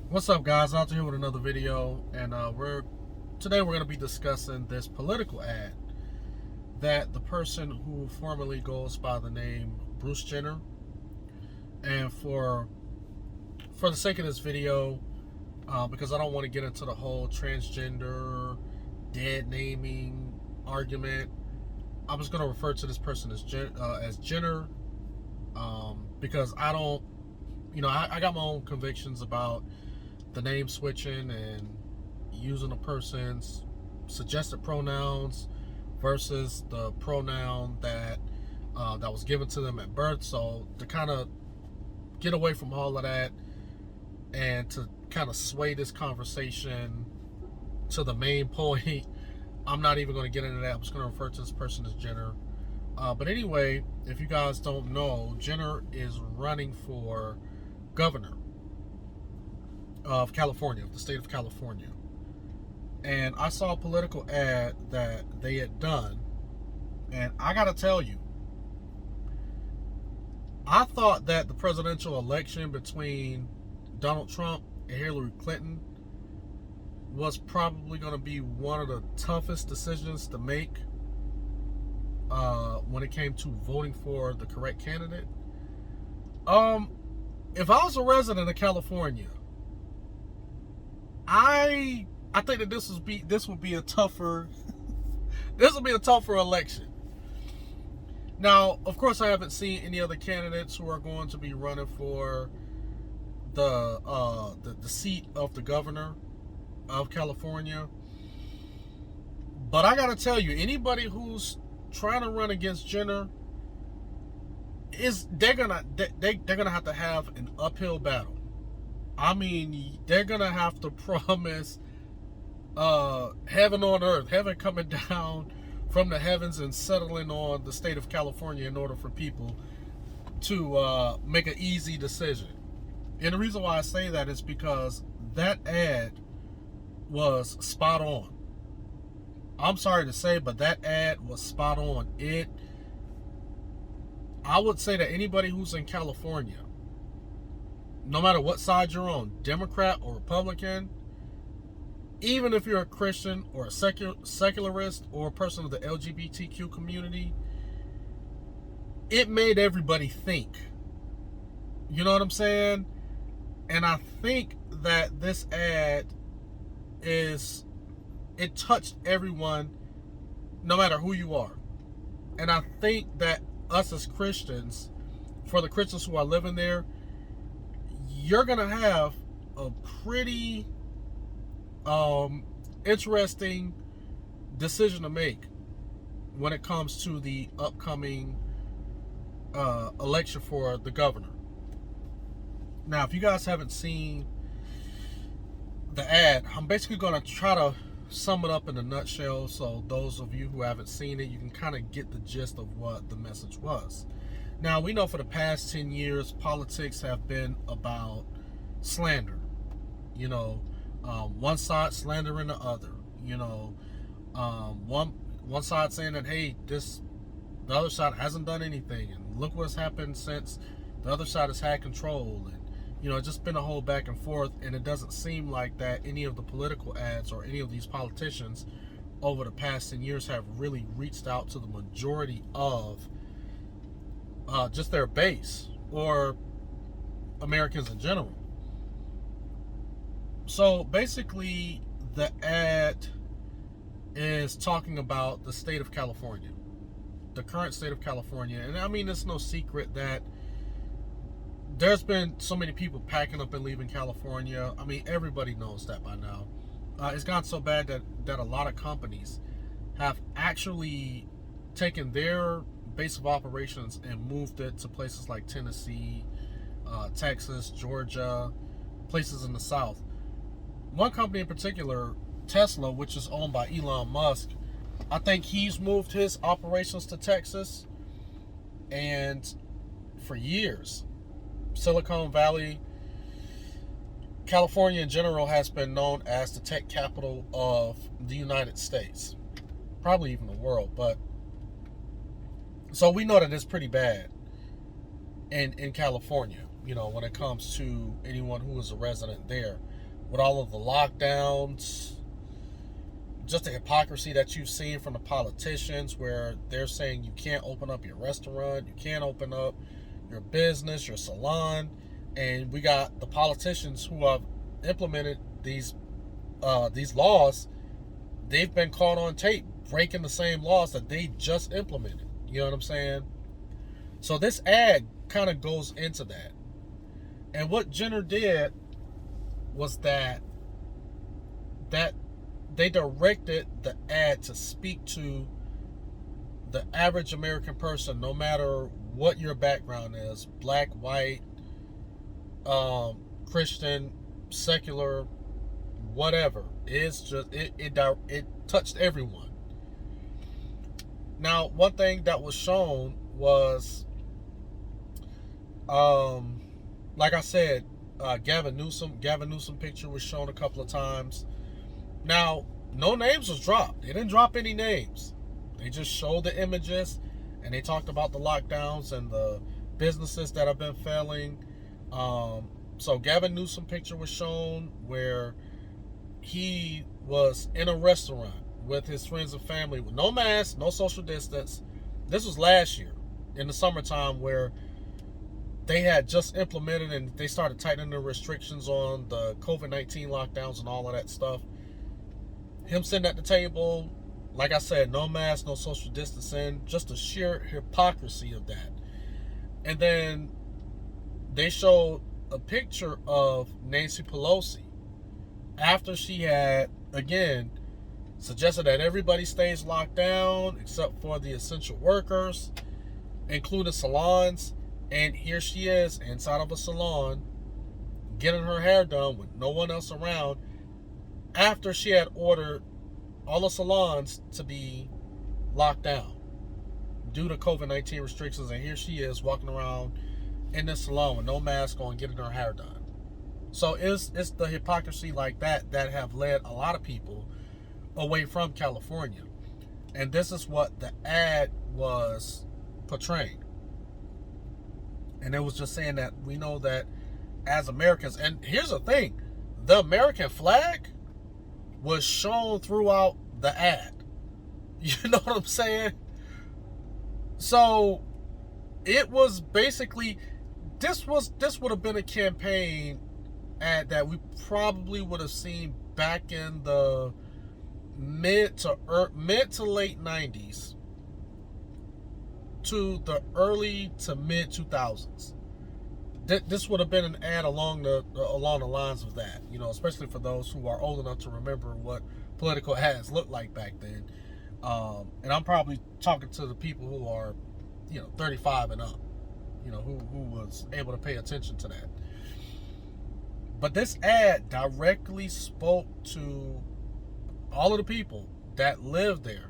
What's up, guys? Out here with another video, and today we're going to be discussing this political ad that the person who formerly goes by the name Bruce Jenner, and for the sake of this video, because I don't want to get into the whole transgender dead naming argument, I'm just going to refer to this person as Jenner, because I don't, I got my own convictions about the name switching and using a person's suggested pronouns versus the pronoun that was given to them at birth. So to kind of get away from all of that and to kind of sway this conversation to the main point, I'm not even going to get into that. I'm just going to refer to this person as Jenner. But anyway, if you guys don't know, Jenner is running for governor of California, of the state of California. And I saw a political ad that they had done, and I gotta tell you, I thought that the presidential election between Donald Trump and Hillary Clinton was probably going to be one of the toughest decisions to make when it came to voting for the correct candidate. If I was a resident of California, I think that this would be a tougher this would be a tougher election. Now, of course, I haven't seen any other candidates who are going to be running for the seat of the governor of California. But I gotta tell you, anybody who's trying to run against Jenner they're gonna have to have an uphill battle. I mean, they're gonna have to promise heaven on earth, heaven coming down from the heavens and settling on the state of California in order for people to make an easy decision. And the reason why I say that is because that ad was spot on. I'm sorry to say, but that ad was spot on. I would say that anybody who's in California, no matter what side you're on, Democrat or Republican, even if you're a Christian or a secularist or a person of the LGBTQ community, it made everybody think. You know what I'm saying? And I think that this ad it touched everyone, no matter who you are. And I think that us as Christians, for the Christians who are living there, you're going to have a pretty interesting decision to make when it comes to the upcoming election for the governor. Now, if you guys haven't seen the ad, I'm basically going to try to sum it up in a nutshell, so those of you who haven't seen it, you can kind of get the gist of what the message was. Now, we know for the past 10 years, politics have been about slander. One side slandering the other. One side saying that, hey, the other side hasn't done anything, and look what's happened since the other side has had control. And it's just been a whole back and forth, and it doesn't seem like that any of the political ads or any of these politicians over the past 10 years have really reached out to the majority of just their base or Americans in general. So basically, the ad is talking about the state of California, the current state of California. And I mean, it's no secret that there's been so many people packing up and leaving California. I mean, everybody knows that by now. It's gotten so bad that a lot of companies have actually taken their base of operations and moved it to places like Tennessee, Texas, Georgia, places in the South. One company in particular, Tesla, which is owned by Elon Musk, I think he's moved his operations to Texas. And for years, Silicon Valley, California in general, has been known as the tech capital of the United States, probably even the world. But So we know that it's pretty bad in California, when it comes to anyone who is a resident there. With all of the lockdowns, just the hypocrisy that you've seen from the politicians where they're saying you can't open up your restaurant, you can't open up your business, your salon, and we got the politicians who have implemented these laws. They've been caught on tape breaking the same laws that they just implemented. You know what I'm saying? So this ad kind of goes into that. And what Jenner did was that they directed the ad to speak to the average American person, no matter what your background is, black, white, Christian, secular, whatever. It's just it touched everyone. Now, one thing that was shown was, like I said, Gavin Newsom picture was shown a couple of times. Now, no names was dropped. They didn't drop any names. They just showed the images, and they talked about the lockdowns and the businesses that have been failing. So Gavin Newsom picture was shown where he was in a restaurant with his friends and family with no mask, no social distance. This was last year in the summertime where they had just implemented and they started tightening the restrictions on the COVID-19 lockdowns and all of that stuff. Him sitting at the table, like I said, no mask, no social distancing, just the sheer hypocrisy of that. And then they showed a picture of Nancy Pelosi after she had, again, suggested that everybody stays locked down except for the essential workers, including salons. And here she is inside of a salon getting her hair done with no one else around after she had ordered all the salons to be locked down due to COVID-19 restrictions. And here she is walking around in this salon with no mask on, getting her hair done. So it's the hypocrisy like that that have led a lot of people away from California. And this is what the ad was portraying. And it was just saying that we know that as Americans, and here's the thing, the American flag was shown throughout the ad. You know what I'm saying? So it was basically, this would have been a campaign ad that we probably would have seen back in the mid to late 90s to the early to mid 2000s. This would have been an ad along the lines of that, especially for those who are old enough to remember what political ads looked like back then. And I'm probably talking to the people who are, 35 and up, who was able to pay attention to that. But this ad directly spoke to all of the people that live there.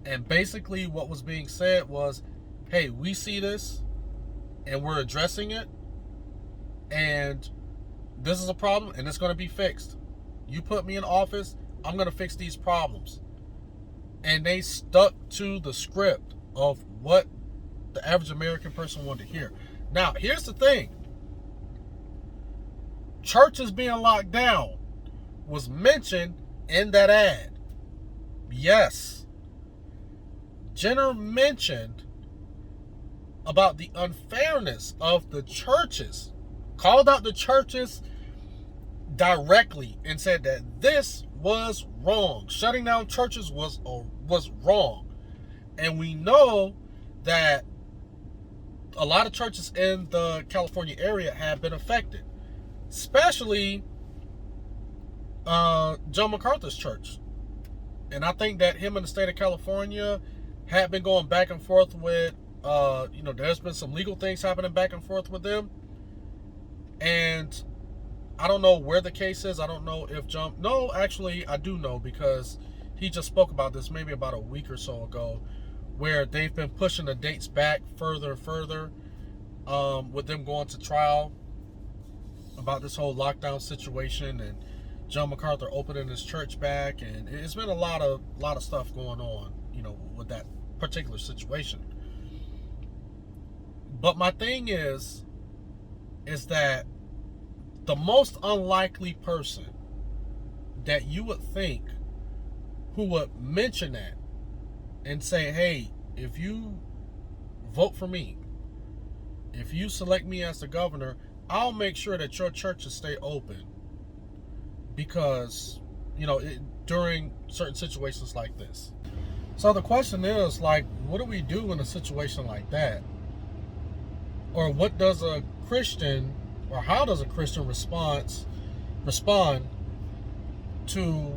And basically what was being said was, hey, we see this and we're addressing it, and this is a problem and it's going to be fixed. You put me in office, I'm going to fix these problems. And they stuck to the script of what the average American person wanted to hear. Now, here's the thing. Churches being locked down was mentioned in that ad. Yes. Jenner mentioned about the unfairness of the churches, called out the churches directly and said that this was wrong. Shutting down churches was wrong. And we know that a lot of churches in the California area have been affected, especially John MacArthur's church. And I think that him and the state of California had been going back and forth with, there's been some legal things happening back and forth with them. And I don't know where the case is. I don't know if no, actually I do know, because he just spoke about this maybe about a week or so ago, where they've been pushing the dates back further and further, with them going to trial about this whole lockdown situation and John MacArthur opening his church back. And it's been a lot of stuff going on, with that particular situation. But my thing is that the most unlikely person that you would think who would mention that and say, hey, if you vote for me, if you select me as the governor, I'll make sure that your churches stay open because, during certain situations like this. So the question is, like, what do we do in a situation like that? Or what does a Christian, or how does a Christian respond to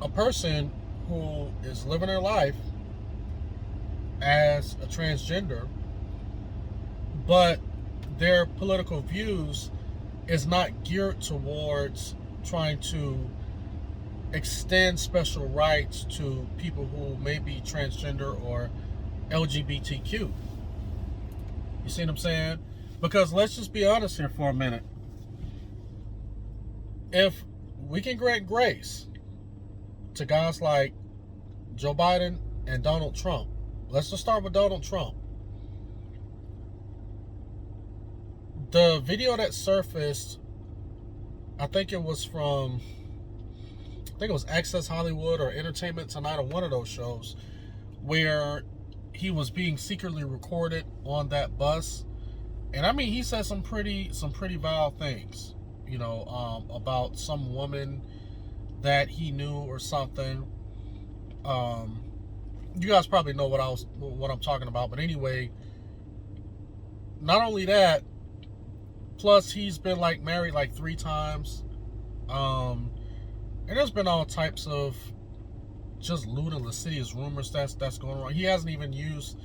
a person who is living their life as a transgender, but their political views is not geared towards trying to extend special rights to people who may be transgender or LGBTQ? You see what I'm saying? Because let's just be honest here for a minute. If we can grant grace to guys like Joe Biden and Donald Trump, let's just start with Donald Trump. The video that surfaced, I think it was Access Hollywood or Entertainment Tonight or one of those shows, where he was being secretly recorded on that bus. And I mean, he said some pretty vile things, about some woman that he knew or something. You guys probably know what I'm talking about. But anyway, not only that, plus he's been married 3 times. And there's been all types of just lewd and lascivious rumors that's going on. He hasn't even used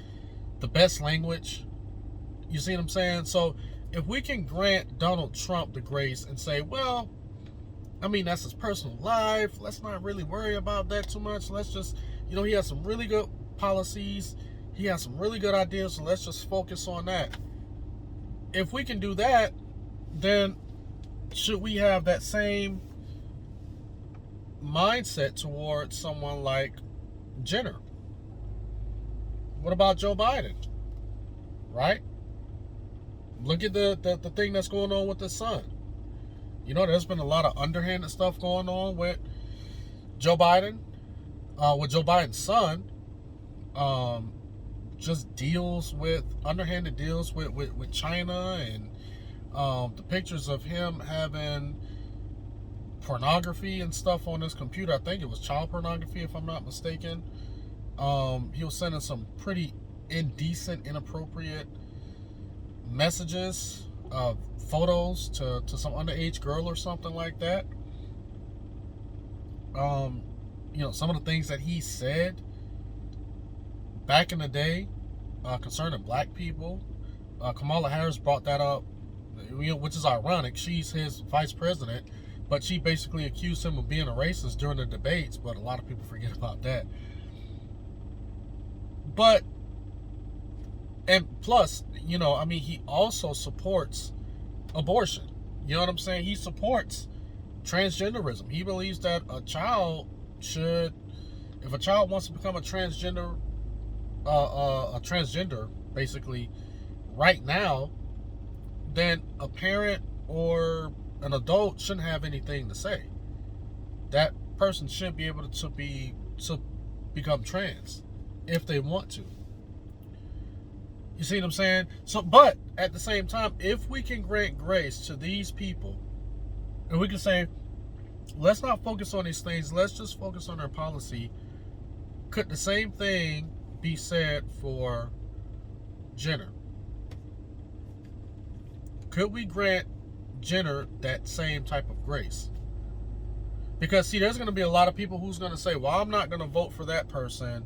the best language. You see what I'm saying? So if we can grant Donald Trump the grace and say, well, I mean, that's his personal life, let's not really worry about that too much. Let's just, he has some really good policies. He has some really good ideas. So let's just focus on that. If we can do that, then should we have that same mindset towards someone like Jenner? What about Joe Biden? Right? Look at the thing that's going on with his son. There's been a lot of underhanded stuff going on with Joe Biden, with Joe Biden's son. Just underhanded deals with China, and the pictures of him having pornography and stuff on his computer. I think it was child pornography, if I'm not mistaken. He was sending some pretty indecent, inappropriate messages, photos to some underage girl or something like that. Some of the things that he said back in the day concerning black people. Kamala Harris brought that up, which is ironic. She's his vice president, but she basically accused him of being a racist during the debates, but a lot of people forget about that. And plus, he also supports abortion. You know what I'm saying? He supports transgenderism. He believes that if a child wants to become a transgender, basically, right now, then a parent or an adult shouldn't have anything to say. That person should be able to become trans if they want to. You see what I'm saying? So, but at the same time, if we can grant grace to these people, and we can say, let's not focus on these things, let's just focus on their policy, could the same thing be said for Jenner? Could we grant Jenner that same type of grace? Because, see, there's going to be a lot of people who's going to say, well, I'm not going to vote for that person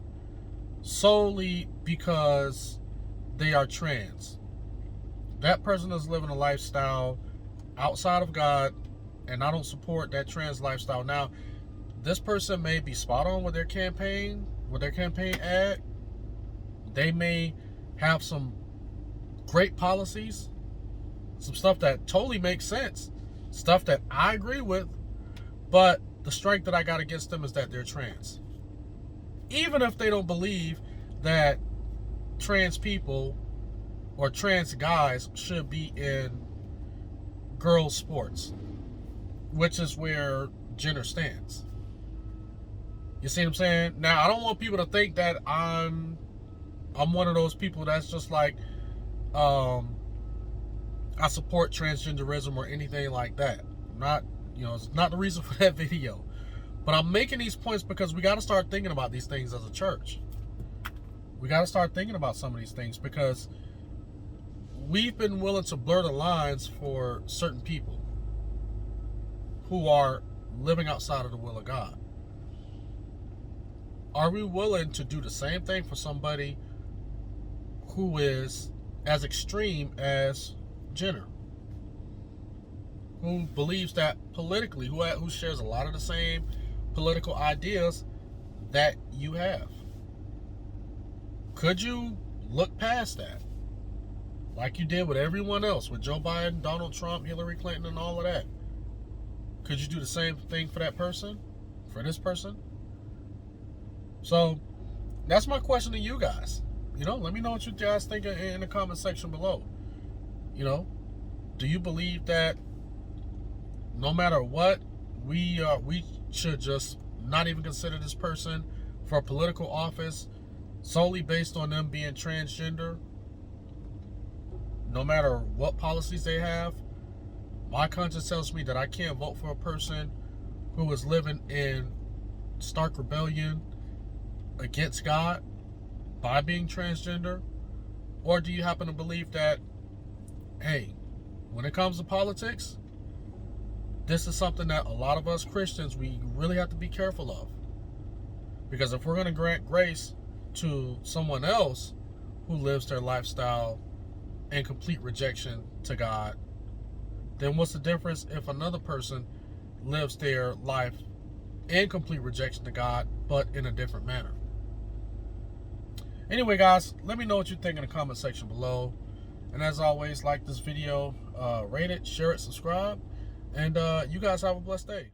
solely because they are trans. That person is living a lifestyle outside of God, and I don't support that trans lifestyle. Now, this person may be spot on with their campaign ad. They may have some great policies, some stuff that totally makes sense, stuff that I agree with, but the strength that I got against them is that they're trans. Even if they don't believe that trans people or trans guys should be in girls' sports, which is where gender stands. You see what I'm saying? Now, I don't want people to think that I'm one of those people that's just like, I support transgenderism or anything like that. Not, it's not the reason for that video. But I'm making these points because we got to start thinking about these things as a church. We got to start thinking about some of these things because we've been willing to blur the lines for certain people who are living outside of the will of God. Are we willing to do the same thing for somebody who is as extreme as Jenner, who believes that politically, who shares a lot of the same political ideas that you have? Could you look past that, like you did with everyone else, with Joe Biden, Donald Trump, Hillary Clinton, and all of that? Could you do the same thing for that person, for this person? So that's my question to you guys. Let me know what you guys think in the comment section below. Do you believe that no matter what, we should just not even consider this person for a political office solely based on them being transgender? No matter what policies they have, my conscience tells me that I can't vote for a person who is living in stark rebellion against God by being transgender. Or do you happen to believe that, hey, when it comes to politics, this is something that a lot of us Christians, we really have to be careful of? Because if we're going to grant grace to someone else who lives their lifestyle in complete rejection to God, then what's the difference if another person lives their life in complete rejection to God, but in a different manner? Anyway, guys, let me know what you think in the comment section below. And as always, like this video, rate it, share it, subscribe, and you guys have a blessed day.